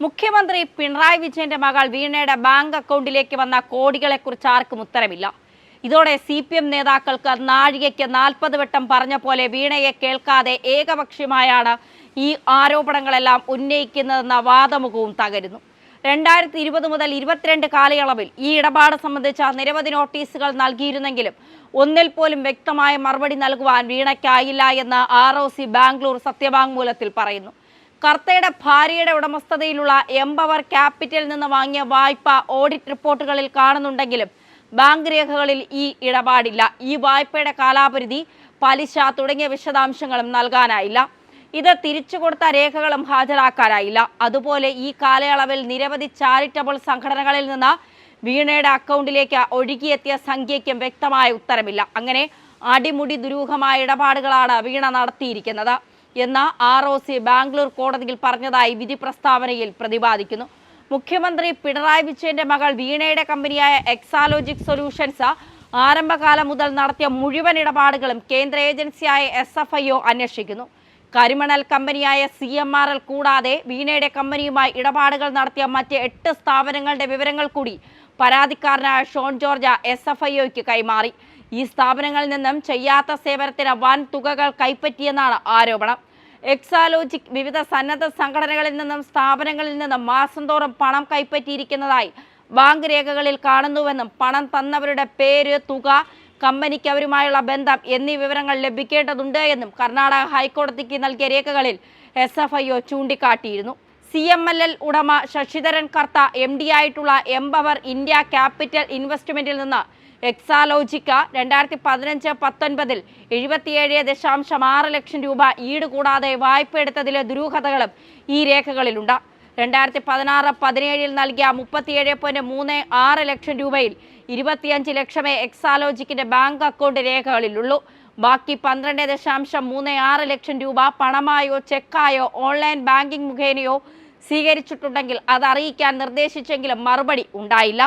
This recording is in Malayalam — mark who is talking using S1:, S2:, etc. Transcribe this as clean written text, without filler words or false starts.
S1: മുഖ്യമന്ത്രി പിണറായി വിജയന്റെ മകൾ വീണയുടെ ബാങ്ക് അക്കൗണ്ടിലേക്ക് വന്ന കോടികളെക്കുറിച്ച് ആർക്കും ഉത്തരമില്ല. ഇതോടെ CPM നേതാക്കൾക്ക് നാഴികയ്ക്ക് 40 വട്ടം പറഞ്ഞ പോലെ വീണയെ കേൾക്കാതെ ഏകപക്ഷീയമായാണ് ഈ ആരോപണങ്ങളെല്ലാം ഉന്നയിക്കുന്നതെന്ന വാദമുഖവും തകരുന്നു. 2020 മുതൽ 22 കാലയളവിൽ ഈ ഇടപാട് സംബന്ധിച്ച നിരവധി നോട്ടീസുകൾ നൽകിയിരുന്നെങ്കിലും ഒന്നിൽ പോലും വ്യക്തമായ മറുപടി നൽകുവാൻ വീണയ്ക്കായില്ല എന്ന് ROC ബാംഗ്ലൂർ സത്യവാങ്മൂലത്തിൽ പറയുന്നു. കർത്തയുടെ ഭാര്യയുടെ ഉടമസ്ഥതയിലുള്ള എംപവർ ക്യാപിറ്റലിൽ നിന്ന് വാങ്ങിയ വായ്പ ഓഡിറ്റ് റിപ്പോർട്ടുകളിൽ കാണുന്നുണ്ടെങ്കിലും ബാങ്ക് രേഖകളിൽ ഈ ഇടപാടില്ല. ഈ വായ്പയുടെ കാലാപരിധി, പലിശ തുടങ്ങിയ വിശദാംശങ്ങളും നൽകാനായില്ല. ഇത് തിരിച്ചു കൊടുത്ത രേഖകളും ഹാജരാക്കാനായില്ല. അതുപോലെ ഈ കാലയളവിൽ നിരവധി ചാരിറ്റബിൾ സംഘടനകളിൽ നിന്ന് വീണയുടെ അക്കൗണ്ടിലേക്ക് ഒഴുകിയെത്തിയ സംഖ്യയ്ക്കും വ്യക്തമായ ഉത്തരമില്ല. അങ്ങനെ അടിമുടി ദുരൂഹമായ ഇടപാടുകളാണ് വീണ നടത്തിയിരിക്കുന്നത് എന്ന് ROC ബാംഗ്ലൂർ കോടതിയിൽ പറഞ്ഞതായി വിധി പ്രസ്താവനയിൽ പ്രതിപാദിക്കുന്നു. മുഖ്യമന്ത്രി പിണറായി വിജയന്റെ മകൾ വീണയുടെ കമ്പനിയായ എക്സാലോജിക് സൊല്യൂഷൻസ് ആരംഭകാലം മുതൽ നടത്തിയ മുഴുവൻ ഇടപാടുകളും കേന്ദ്ര ഏജൻസിയായ SFIO അന്വേഷിക്കുന്നു. കരിമണൽ കമ്പനിയായ CMRL കൂടാതെ വീണയുടെ കമ്പനിയുമായി ഇടപാടുകൾ നടത്തിയ മറ്റ് 8 സ്ഥാപനങ്ങളുടെ വിവരങ്ങൾ കൂടി പരാതിക്കാരനായ ഷോൺ ജോർജ് SFIOയ്ക്ക് കൈമാറി. ഈ സ്ഥാപനങ്ങളിൽ നിന്നും ചെയ്യാത്ത സേവനത്തിന് വൻ തുകകൾ കൈപ്പറ്റിയെന്നാണ് ആരോപണം. എക്സാലോജിക് വിവിധ സന്നദ്ധ സംഘടനകളിൽ നിന്നും സ്ഥാപനങ്ങളിൽ നിന്നും മാസം തോറും പണം കൈപ്പറ്റിയിരിക്കുന്നതായി ബാങ്ക് രേഖകളിൽ കാണുന്നുവെന്നും പണം തന്നവരുടെ പേര്, തുക, കമ്പനിക്ക് അവരുമായുള്ള ബന്ധം എന്നീ വിവരങ്ങൾ ലഭിക്കേണ്ടതുണ്ട് എന്നും കർണാടക ഹൈക്കോടതിക്ക് നൽകിയ രേഖകളിൽ SFIO ചൂണ്ടിക്കാട്ടിയിരുന്നു. CMLL ഉടമ ശശിധരൻ കർത്ത MD ആയിട്ടുള്ള എംപവർ ഇന്ത്യ ക്യാപിറ്റൽ ഇൻവെസ്റ്റ്മെന്റിൽ നിന്ന് എക്സാലോജിക്ക് 2015-19 77.6 ലക്ഷം രൂപ ഈട് കൂടാതെ വായ്പ എടുത്തതിലെ ദുരൂഹതകളും ഈ രേഖകളിലുണ്ട്. 2016-17 നൽകിയ 37.36 ലക്ഷം രൂപയിൽ 25 ലക്ഷമേ എക്സാലോജിക്കിന്റെ ബാങ്ക് അക്കൗണ്ട് രേഖകളിലുള്ളൂ. ബാക്കി 12.36 ലക്ഷം രൂപ പണമായോ ചെക്കായോ ഓൺലൈൻ ബാങ്കിംഗ് മുഖേനയോ സ്വീകരിച്ചിട്ടുണ്ടെങ്കിൽ അത് അറിയിക്കാൻ നിർദ്ദേശിച്ചെങ്കിലും മറുപടി ഉണ്ടായില്ല.